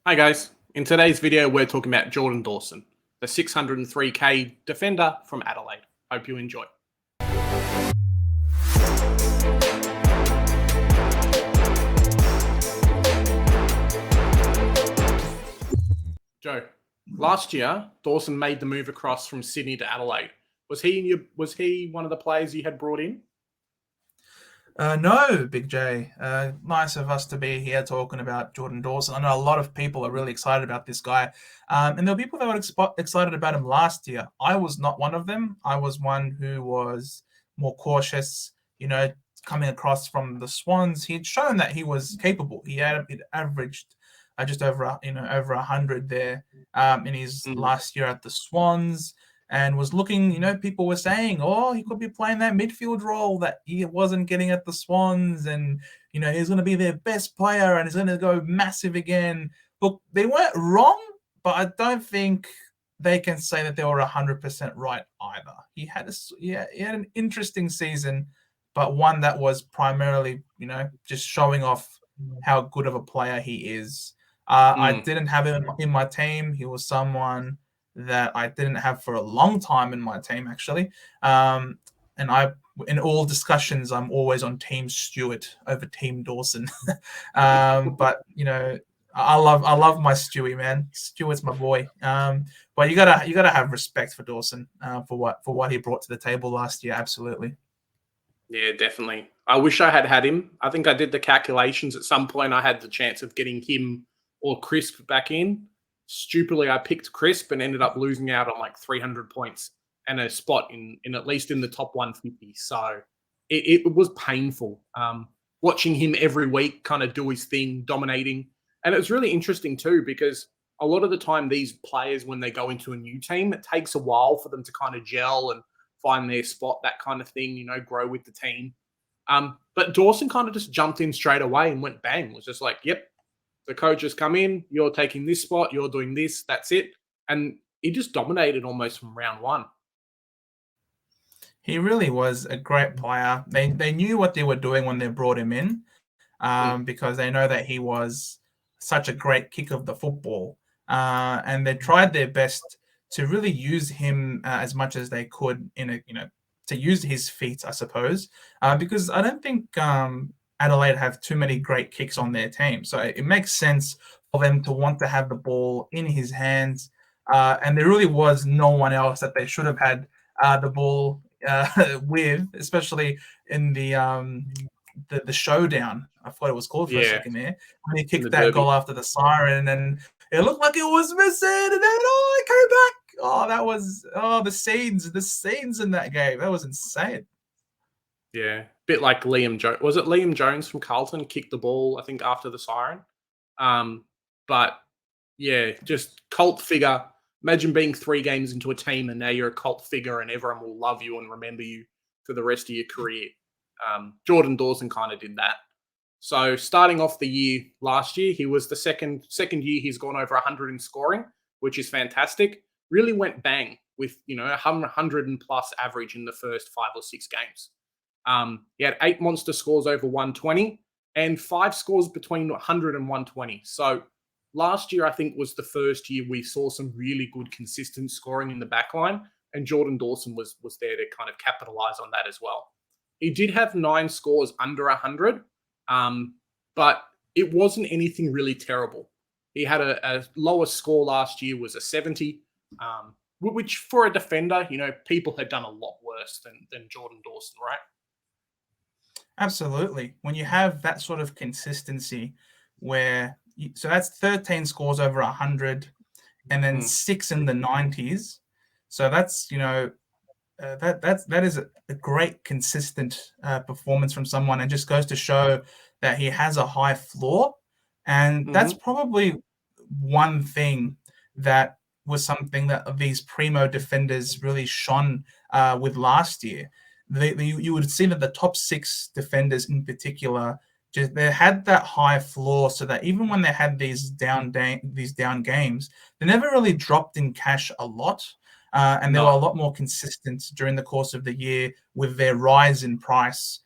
Hi guys, in today's video we're talking about Jordan Dawson, the 603k defender from Adelaide. Hope you enjoy. Joe, last year Dawson made the move across from Sydney to Adelaide. Was he one of the players you had brought in? No, Big J. Nice of us to be here talking about Jordan Dawson. I know a lot of people are really excited about this guy. And there were people that were excited about him last year. I was not one of them. I was one who was more cautious, coming across from the Swans. He'd shown that he was capable. He averaged just over 100 there in his last year at the Swans. And was looking, people were saying, oh, he could be playing that midfield role that he wasn't getting at the Swans. And, he's going to be their best player and he's going to go massive again. Look, they weren't wrong, but I don't think they can say that they were 100% right either. He had an interesting season, but one that was primarily, just showing off how good of a player he is. I didn't have him in my team. He was someone that I didn't have for a long time in my team, actually. And in all discussions, I'm always on Team Stewart over Team Dawson. But I love my Stewie, man. Stewart's my boy. But you gotta have respect for Dawson for what he brought to the table last year. Absolutely. Yeah, definitely. I wish I had him. I think I did the calculations at some point. I had the chance of getting him or Crisp back in. Stupidly, I picked Crisp and ended up losing out on like 300 points and a spot in at least in the top 150. So it was painful watching him every week kind of do his thing, dominating. And it was really interesting too, because a lot of the time these players, when they go into a new team, it takes a while for them to kind of gel and find their spot, that kind of thing, grow with the team. But Dawson kind of just jumped in straight away and went bang. It was just like, yep, the coach has come in, you're taking this spot, you're doing this, that's it. And he just dominated almost from round one. He really was a great player. They knew what they were doing when they brought him in because they know that he was such a great kick of the football. And they tried their best to really use him as much as they could to use his feet, I suppose, because I don't think Adelaide have too many great kicks on their team. So it makes sense for them to want to have the ball in his hands. And there really was no one else that they should have had the ball with, especially in the showdown. I thought it was called for a second there. When he kicked that goal after the siren and it looked like it was missing and then it came back. The scenes in that game. That was insane. Yeah, bit like Liam Jones. Was it Liam Jones from Carlton kicked the ball, I think, after the siren? But yeah, just cult figure. Imagine being 3 games into a team and now you're a cult figure and everyone will love you and remember you for the rest of your career. Jordan Dawson kind of did that. So starting off the year last year, he was the second year he's gone over 100 in scoring, which is fantastic. Really went bang with 100 and plus average in the first 5 or 6 games. He had 8 monster scores over 120 and 5 scores between 100 and 120. So last year, I think, was the first year we saw some really good, consistent scoring in the backline, and Jordan Dawson was there to kind of capitalize on that as well. He did have 9 scores under 100, but it wasn't anything really terrible. He had a lower score last year, was a 70, which for a defender, people had done a lot worse than Jordan Dawson, right? Absolutely. When you have that sort of consistency so that's 13 scores over 100 and then 6 in the 90s. So that's, that is a great consistent performance from someone and just goes to show that he has a high floor. And that's probably one thing that was something that these primo defenders really shone with last year. You would see that the top 6 defenders in particular, they had that high floor, so that even when they had these down games, they never really dropped in cash a lot, and they were a lot more consistent during the course of the year with their rise in price.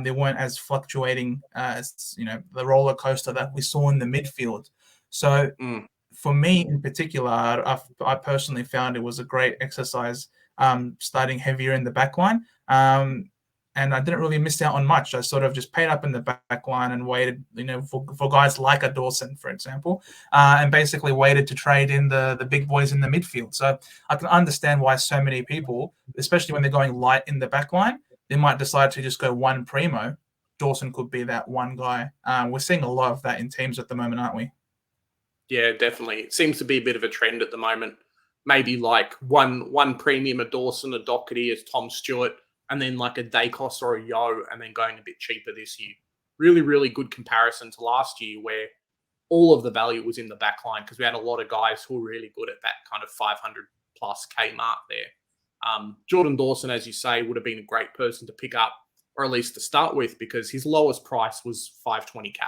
They weren't as fluctuating as the roller coaster that we saw in the midfield. So Mm. for me in particular, I personally found it was a great exercise starting heavier in the back line. And I didn't really miss out on much. I sort of just paid up in the back line and waited, for guys like a Dawson, for example, and basically waited to trade in the big boys in the midfield. So I can understand why so many people, especially when they're going light in the back line, they might decide to just go one primo. Dawson could be that one guy. We're seeing a lot of that in teams at the moment, aren't we? Yeah, definitely. It seems to be a bit of a trend at the moment. Maybe like one premium, a Dawson, a Doherty, as Tom Stewart, and then like a Dacos or a Yo, and then going a bit cheaper this year. Really, really good comparison to last year, where all of the value was in the back line because we had a lot of guys who were really good at that kind of 500 plus K mark there. Jordan Dawson, as you say, would have been a great person to pick up, or at least to start with, because his lowest price was 520K.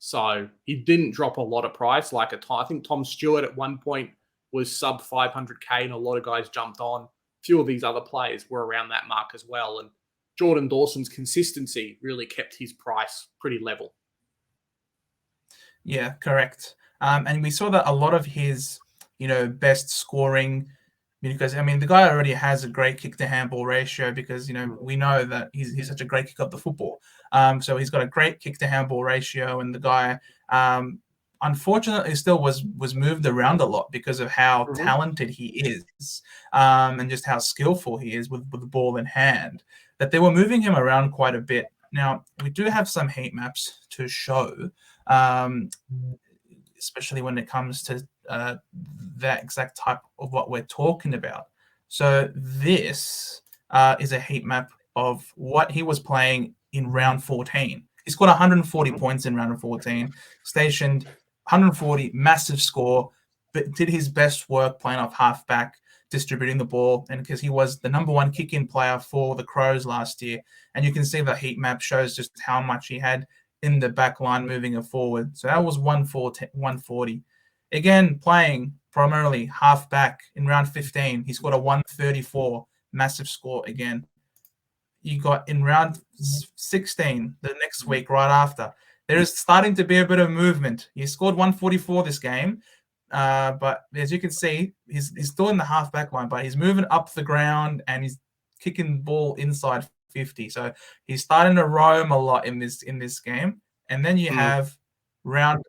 So he didn't drop a lot of price. Like I think Tom Stewart at one point was sub 500K, and a lot of guys jumped on. A few of these other players were around that mark as well. And Jordan Dawson's consistency really kept his price pretty level. Yeah, correct. And we saw that a lot of his, best scoring, because the guy already has a great kick to handball ratio because we know that he's such a great kick of the football. So he's got a great kick to handball ratio, and the guy, unfortunately, still was moved around a lot because of how talented he is, and just how skillful he is with the ball in hand. That they were moving him around quite a bit. Now we do have some heat maps to show. Especially when it comes to that exact type of what we're talking about. So this is a heat map of what he was playing in round 14. He scored 140 points in round 14, stationed 140, massive score, but did his best work playing off halfback, distributing the ball, and because he was the number one kick-in player for the Crows last year. And you can see the heat map shows just how much he had in the back line moving it forward. So that was 140. Again, playing primarily half back in round 15, he scored a 134, massive score again. You got in round 16, the next week right after, there is starting to be a bit of movement. He scored 144 this game, but as you can see, he's still in the half back line, but he's moving up the ground and he's kicking the ball inside 50. So he's starting to roam a lot in this game. And then you have round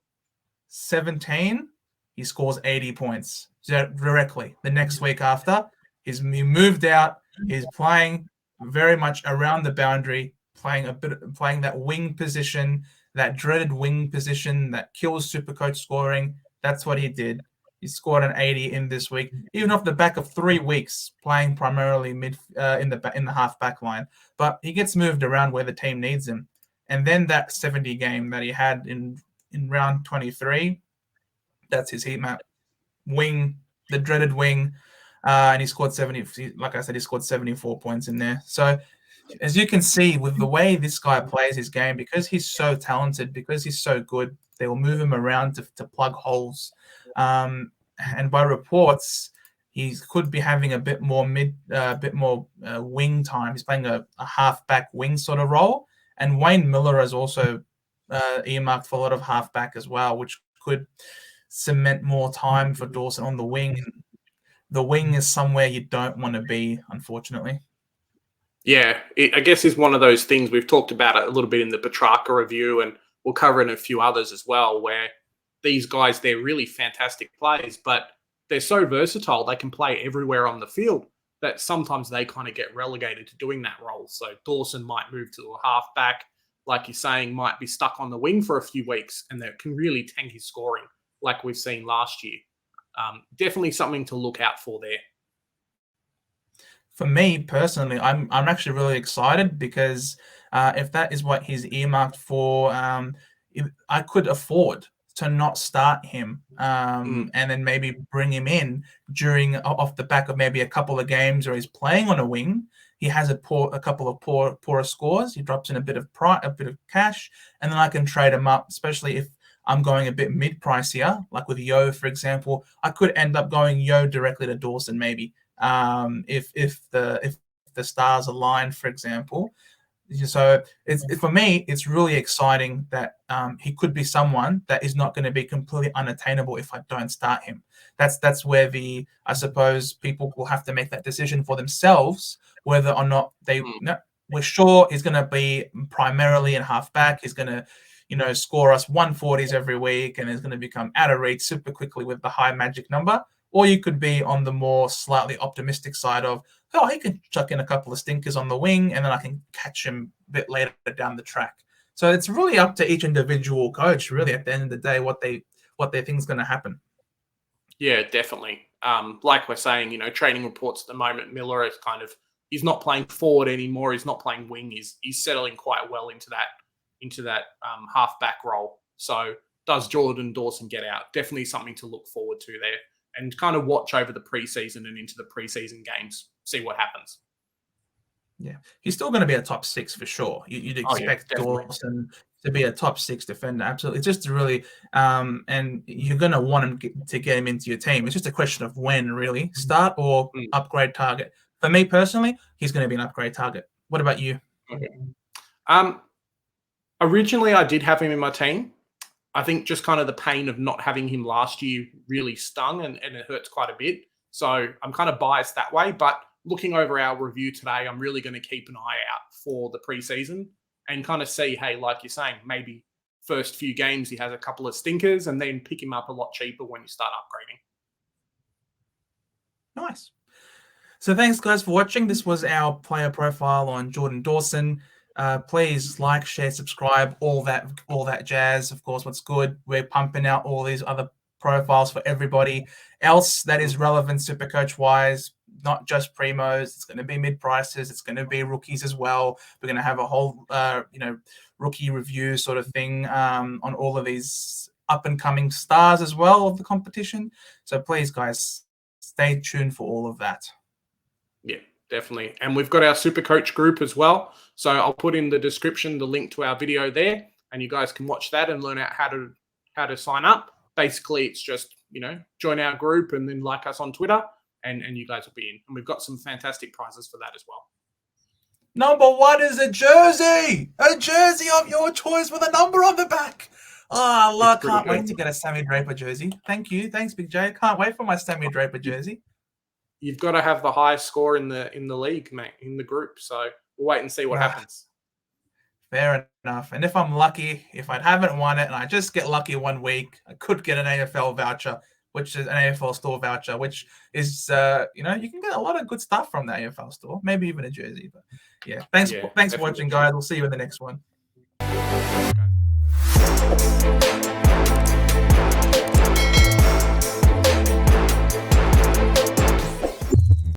17, he scores 80 points directly. The next week after, he moved out. He's playing very much around the boundary, playing that wing position, that dreaded wing position that kills Supercoach scoring. That's what he did. He scored an 80 in this week, even off the back of 3 weeks playing primarily in the half back line. But he gets moved around where the team needs him. And then that 70 game that he had in round 23, that's his heat map. Wing, the dreaded wing, and he scored 70. Like I said, he scored 74 points in there. So as you can see, with the way this guy plays his game, because he's so talented, because he's so good, they will move him around to plug holes. And by reports, he could be having a bit more wing time. He's playing a half-back wing sort of role. And Wayne Miller is also earmarked for a lot of half-back as well, which could cement more time for Dawson on the wing. The wing is somewhere you don't want to be, unfortunately. Yeah, I guess is one of those things we've talked about it a little bit in the Petrarca review, and we'll cover in a few others as well, where these guys, they're really fantastic players, but they're so versatile. They can play everywhere on the field that sometimes they kind of get relegated to doing that role. So Dawson might move to a halfback, like you're saying, might be stuck on the wing for a few weeks, and that can really tank his scoring, like we've seen last year. Definitely something to look out for there. For me personally, I'm actually really excited because if that is what he's earmarked for, I could afford to not start him and then maybe bring him in off the back of maybe a couple of games where he's playing on a wing. He has a couple of poorer scores. He drops in a bit of cash, and then I can trade him up, especially if I'm going a bit mid-pricier, like with Yo, for example. I could end up going Yo directly to Dawson maybe. If the stars align, for example. So for me, it's really exciting that he could be someone that is not going to be completely unattainable if I don't start him. That's where I suppose people will have to make that decision for themselves whether or not we're sure he's going to be primarily in halfback. He's going to score us 140s every week and is going to become out of reach super quickly with the high magic number. Or you could be on the more slightly optimistic side of, oh, he can chuck in a couple of stinkers on the wing and then I can catch him a bit later down the track. So it's really up to each individual coach, really, at the end of the day, what they think is going to happen. Yeah, definitely. Like we're saying, training reports at the moment, Miller is he's not playing forward anymore. He's not playing wing. He's settling quite well into that halfback role. So does Jordan Dawson get out? Definitely something to look forward to there, and kind of watch over the preseason and into the preseason games, see what happens. Yeah, he's still going to be a top 6 for sure. You'd expect Dawson to be a top 6 defender, absolutely. It's just really, and you're going to want him to get him into your team. It's just a question of when, really, start or upgrade target. For me personally, he's going to be an upgrade target. What about you? Okay. Originally, I did have him in my team. I think just kind of the pain of not having him last year really stung and it hurts quite a bit. So I'm kind of biased that way. But looking over our review today, I'm really going to keep an eye out for the preseason and kind of see, hey, like you're saying, maybe first few games he has a couple of stinkers and then pick him up a lot cheaper when you start upgrading. Nice. So thanks, guys, for watching. This was our player profile on Jordan Dawson. Please like, share, subscribe, all that jazz. Of course, what's good, we're pumping out all these other profiles for everybody else that is relevant Supercoach wise, not just primos. It's going to be mid prices. It's going to be rookies as well. We're going to have a whole rookie review sort of thing on all of these up and coming stars as well of the competition. So please, guys, stay tuned for all of that. Yeah, definitely. And we've got our Supercoach group as well. So I'll put in the description the link to our video there, and you guys can watch that and learn out how to sign up. Basically, it's just, join our group and then like us on Twitter, and you guys will be in. And we've got some fantastic prizes for that as well. Number 1 is a jersey of your choice with a number on the back. Oh, I can't wait to get a Sammy Draper jersey. Thank you. Thanks, Big J. Can't wait for my Sammy Draper jersey. You've got to have the highest score in the league, mate, in the group. So we'll wait and see what happens. Fair enough. And if I'm lucky, if I haven't won it and I just get lucky one week, I could get an AFL voucher, which is an AFL store voucher, which is, you can get a lot of good stuff from the AFL store, maybe even a jersey. But yeah, thanks for watching, guys. We'll see you in the next one.